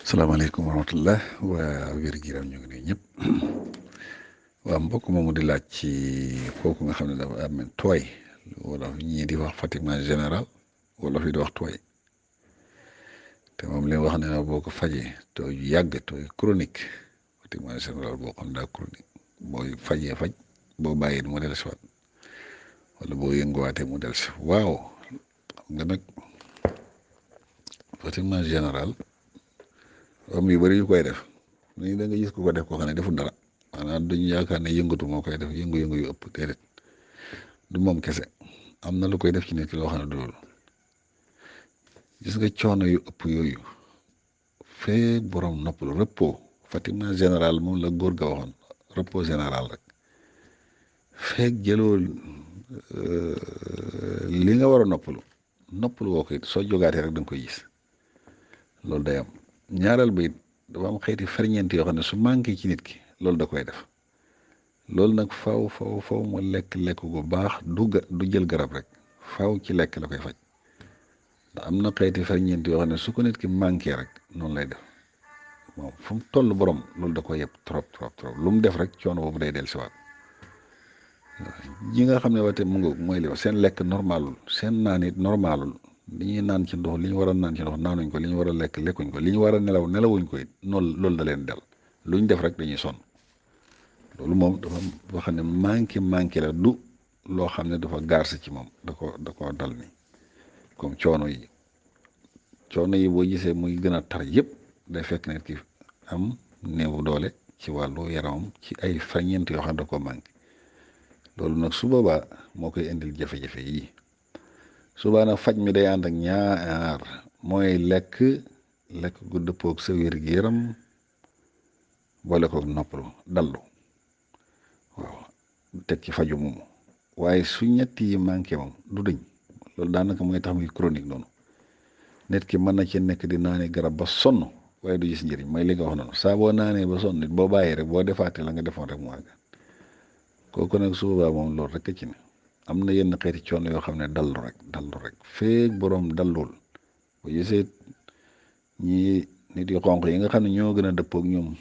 salaamaaleykum wa rahmatullah waa wér-gu-yaram ñu ngi nuyu ñëpp waa mbokk moomu di laaj ci kooku nga xam ne dafa am tooy wala ñii di wax fatiguement général wala fi di wax tooy te moom li wax ne na boo ko fajee tooy yu yàgg tooy chronique fatiguement général boo xam daa chronique booy fajee faj boo bàyyee mu del si waat wala boo yënguwaatee mu del si waaw xam nga nag fatiguement général am yu bëri yu koy def ni da nga gis ku ko def koo xam ne deful dara maanaam duñu yaakaar ne yëngatu moo koy def yëngu-yëngu yu ëpp déedéet du moom kese am na lu koy def ci nit ki loo xam ne du loolu gis nga coono yu ëpp yooyu fee borom noppalu repos fatiguement général moom la góor ga waxoon repos général rek feeg jëloo li nga war a noppalu woo ko it soo jógaatee rek da nga koy gis loolu day am ñaareel ba it dafa am xeeti ferñeent yoo xam ne su manqué ci nit ki loolu da koy def loolu nag faw mu lekk gu baax du jël garab rek faw ci lekk la koy faj ndax am na xeeti ferñeent yoo xam ne su ko nit ki manqué rek noonu lay def moom fu mu toll borom loolu da koy yëpp trop lu mu def rek coono boobu day del siwaat ñi nga xam ne wate mu ngi mooy li seen lekk normalul seen naan it normalul li ñuy naan ci ndox li ñu war a naan ci ndox naanuñ ko li ñu war a lekk lekkuñ ko li ñu war a nelaw nelawuñ ko it noonu loolu da leen del lu ñu def rek dañuy sonn loolu moom dafa xam ne manqué la du loo xam ne dafa gaarse ci moom da ko dal ni comme coono yi boo gisee muy gën a tar yëpp day fekk nit ki am néewu doole ci wàllu yaramam ci ay ferñeent yoo xam ne da koo manqué loolu nag su boobaa moo koy indil jafe-jafe yii subaa nag faj mi day ànd ak ñaar mooy lekk gu dëppoog sa wér gi yaram boole koog noppalu dallu waaw teg ci faju moomu waaye su ñett yi manqué moom du dëñ loolu daanaka mooy tax muy chronique noonu nit ki mën na ci nekk di naane garab ba sonn waaye du gis njëriñ mooy li nga wax noonu saa boo naanee ba sonn nit boo bàyyee rek boo defaatee la nga defoon rek mu àgg kooku nag su boobaa moom loolu rek ci ne am na yenn xeeti coono yoo xam ne dallu rek feeg boroom dallul bu gisee ñi nit yu xonq yi nga xam ne ñoo gën a dëppook ñoom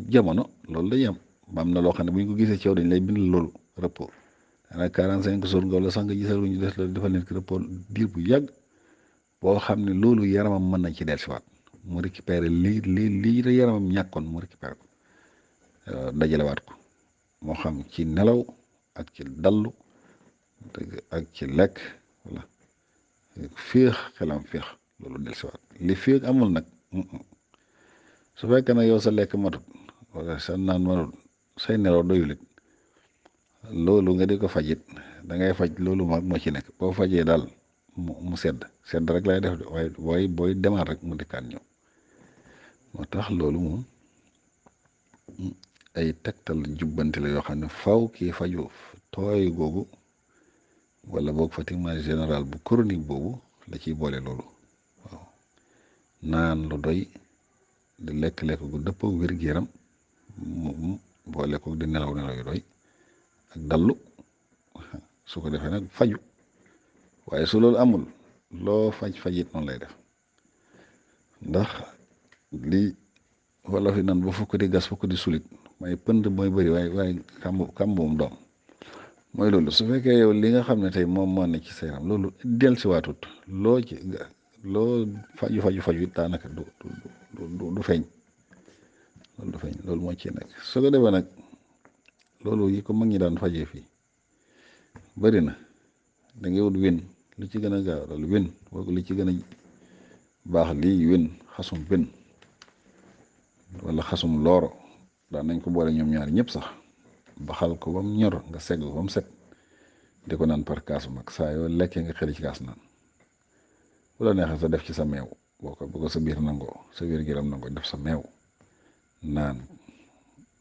jamono loolu dañuy am na loo xam ne bu ñu ko gisee ci yow dañ lay bind loolu repos daanaka 45 jours nga wala sax nga gisal lu ñu des la defal nit ki repos diir bu yàgg boo xam ne loolu yaramam mën nañ ci dellusiwaat mu récupérer lii la yaramam ñàkkoon mu récupérer ko dajalewaat ko moo xam ci nelaw ak ci dallu ak ci lekk wala féex xelam féex loolu dellusiwaat li féex amul nag su fekkee nag yow sa lekk matut wala sa naan matut say nelaw doyulit loolu nga di ko fajit da ngay faj loolu moo ci nekk boo fajee daal mu sedd rek lay def de waaye booy demaat rek mu dikkaat ñëw moo tax loolu moom ay tegtal jubbanti la yoo xam ne faw kii faju tooy googu wala boog fatiguement général bu chronique boobu la ciy boole loolu waaw naan lu doy di lekk gu dëppoo wér-gu-yaram mu boole ko di nelaw yu doy ak dallu su ko defee nag faju waaye su loolu amul loo fajit noonu lay def ndax li wala fi nan ba fukk di gas fukk di sulit may pënd mooy bëri waaye kàmbuum doom mooy loolu su fekkee yow li nga xam ne tey moom moo ne ci sa yaram loolu del si waatut loo faju it daanaka du feeñ loolu moo ci nekk su ko defee nag loolu yi ko mag ñi daan fajee fii bëri na da ngay wut wén lu ci gën a gaaw loolu wén boobu li ci gën a baax lii wén xasum wén wala xasum looro daan nañ ko boole ñoom ñaar ñëpp sax baxal ko ba mu ñor nga segg ko ba mu set di ko naan par kaas mag saa yoo lekkee nga xëri ci kaas naan bu la neexee sa def ci sa meew boo ko sa biir nangoo sa biir giram nangoo def sa meew naan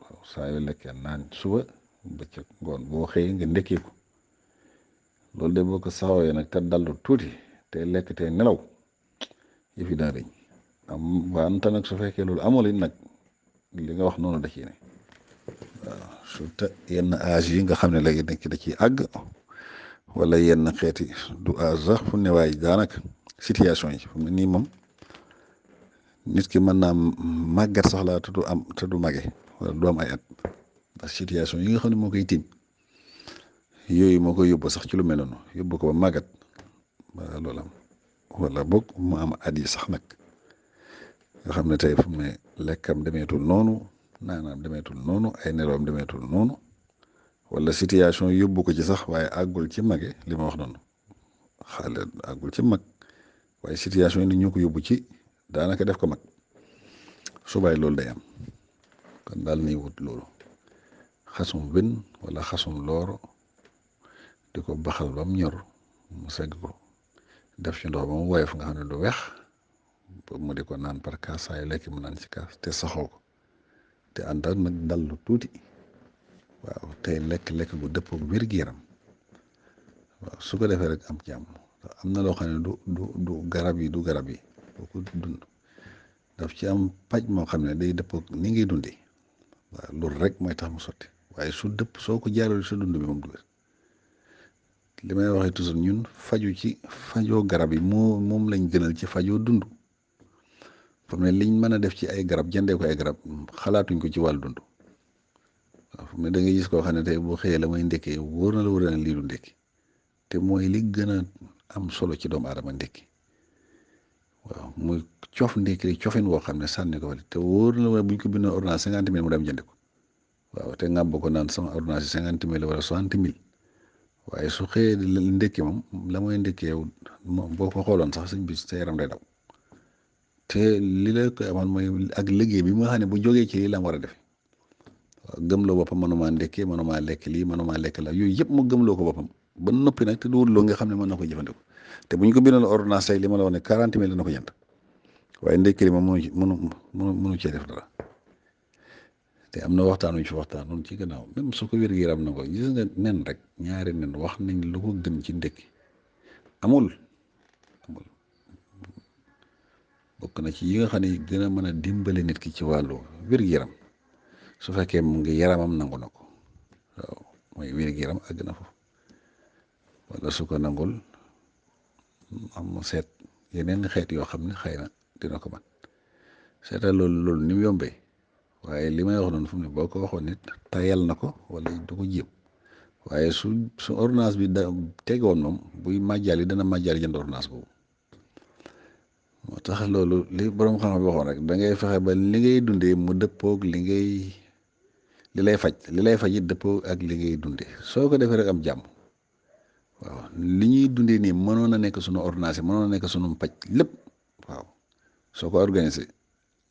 waaw saa yoo lekkee naan suba bëccëg ngoon boo xëyee nga ndekkee ko loolu de boo ko saxooyee nag te dallu tuuti te lekk te nelaw yëf yi daa rëñ am wante nag su fekkee loolu amul it nag li nga wax noonu da ciy ne waaw surtout yenn âge yi nga xam ne léegi nekk da ciy àgg wala yenn xeeti du âge sax fu ne waaye daanaka situation yi fu mu nii moom nit ki mën naa màggat sax la te du mage wala du am ay at ndax situation yi nga xam ne moo koy tiim yooyu moo koy yóbbu sax ci lu mel noonu yóbbu ko ba màggat ba loolu am wala boog mu am at yi sax nag nga xam ne tey fu mu ne lekkam demeetul noonu naanaam demeetul noonu ay nelawam demeetul noonu wala situation yóbbu ko ci sax waaye àggul ci mage li ma wax noonu xale àggul ci mag waaye situation yi ni ñu ko yóbbu ci daanaka def ko mag subaay loolu day am kon daal ni wut loolu xasum bën wala xasum looro di ko baxal ba mu ñor mu segg ko def ci ndox ba mu woyof nga xam ne du weex mu di ko naan par kaas saa yu lekk mu naan ci kaas te saxoo ko te ànd ak nag dallu tuuti waaw tey lekk gu dëppoo wér-gu-yaram waaw su ko defee rek am jàmm am na loo xam ne du garab yi boo ko dund daf ci am paj moo xam ne day dëppoo ni ngay dundee waaw loolu rek mooy tax mu sotti waaye soo ko jaarale sa dund bi moom du wér li may waxee toujours ñun fajoo garab yi moom lañ gënal ci fajoo dund fam ne liñ mën a def ci ay garab jëndee ko ay garab xalaatuñ ko ci wàllu dund waaw fam ne da ngay gis koo xam ne tey boo xëyee la may ndekkee wóor na la wóor na lii du ndekki te mooy li gën a am solo ci doomu aadama ndekki waaw muy cof ndekki rek cofin woo xam ne sànni ko wala te wóor na la buñ ko bindoo ordonnance 50 000 mu dem jënd ko waaw te ngàbb ko naan sama ordonnance 50 000 wala 60 000 waaye su xëyee ndekki moom la mooy ndekkee moom boo ko xooloon sax suñ bi sa yaram day daw te li la koy amal mooy ak liggéey bi nga xam ne bu jógee ci lii la war a def waaw gëmloo boppam mënumaa ndekkee mënumaa lekk lii mënumaa lekk la yooyu yëpp mu gëmloo ko boppam ba noppi nag te du wut loo nga xam ne mën na ko jëfandikoo te bu ñu ko bindoon ordonnance tey li ma la wax ne 40 000 dana ko jënd waaye ndekki li moom mënu cee def dara te am na waxtaan wu ñu fi waxtaan noonu ci gannaaw même su ko wér-gu-yaram na ko gis nga nen rek ñaari nen wax nañ lu ko gën ci ndekki amul bokk na ci yi nga xam ne gën a mën a dimbale nit ki ci wàllu wér-gu-yaram su fekkee mu ngi yaramam nangu na ko waaw mooy wér-gu-yaram àgg na foofu wala su ko nangul am seet yeneen xeet yoo xam ne xëy na dina ko man seetal loolu ni mu yombee waaye li may wax noonu fu mu ne boo ko waxoon nit tayal na ko wala du ko jéem waaye su ordonnance bi da tegoon moom buy màjjal yi dana màjjal jënd ordonnance boobu moo tax loolu li borom xam-xam bi waxoon rek da ngay fexe ba li ngay dundee mu dëppoog li lay faj it dëppoo ak li ngay dundee soo ko defee rek am jàmm waaw li ñuy dundee nii mënoon a nekk sunu ordonnance mënoon a nekk sunu paj lépp waaw soo ko organisé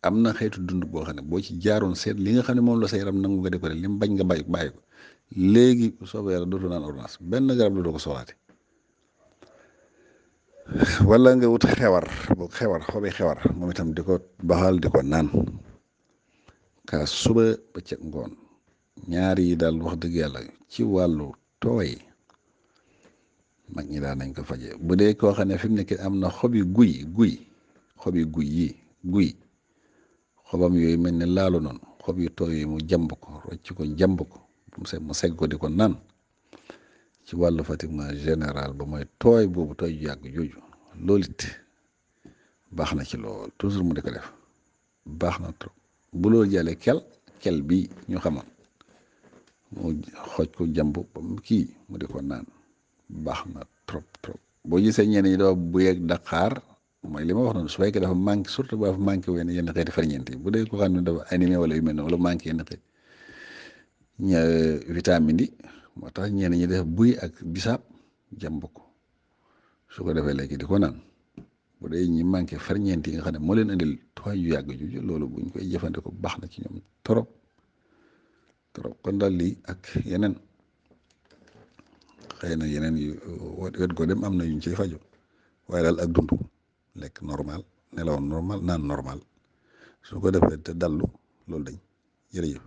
am na xeetu dund boo xam ne boo ci jaaroon seet li nga xam ne moom la sa yaram nangu nga def ko li mu bañ nga bàyyi ko léegi soobee yàlla dootu naan ordonnance benn garab la doo ko soxlaate wala nga wut xobi xewar moom itam di ko baxal di ko naan kaa suba ba ca ngoon ñaar yi daal wax dëgg yàlla ci wàllu tooy mag ñi daan nañ ko faje bu dee koo xam ne fi mu nekk am na xobi guy xobam yooyu mel ne laalu noonu xob yu tooy yi mu jàmb ko rocc ko jàmb ko mu segg ko di ko naan ci wàllu fatiguement général ba mooy tooy boobu tooy ju yàgg jooju loolu it baax na ci lool toujours mu di ko def baax na trop bu loolu jàllee kel bi ñu xamoon mu xooj ko jàmb kii mu di ko naan baax na trop boo gisee ñenn ñi doo bu yeeg daqaar mooy li ma wax noonu su fekkee dafa manqué surtout ba dafa manqué yenn xeeti ferñeent yi bu dee ko xam ne dafa animé wala yu mel noonu wala manqué yenn xeet vitamine yi moo tax ñenn ñi def buy ak bisaab jàmb ko su ko defee léegi di ko naan bu dee ñi manqué ferñeent yi nga xam ne moo leen indil tooy yu yàgg juju loolu buñ koy jëfandikoo baax na ci ñoom trop kon daal lii ak yeneen xëy na yeneen yu wet go dem am na yuñ ciy fajo waaye daal ak dund lekk normal nelaw normal naan normal su ko defee te dallu loolu dañ jërëjëf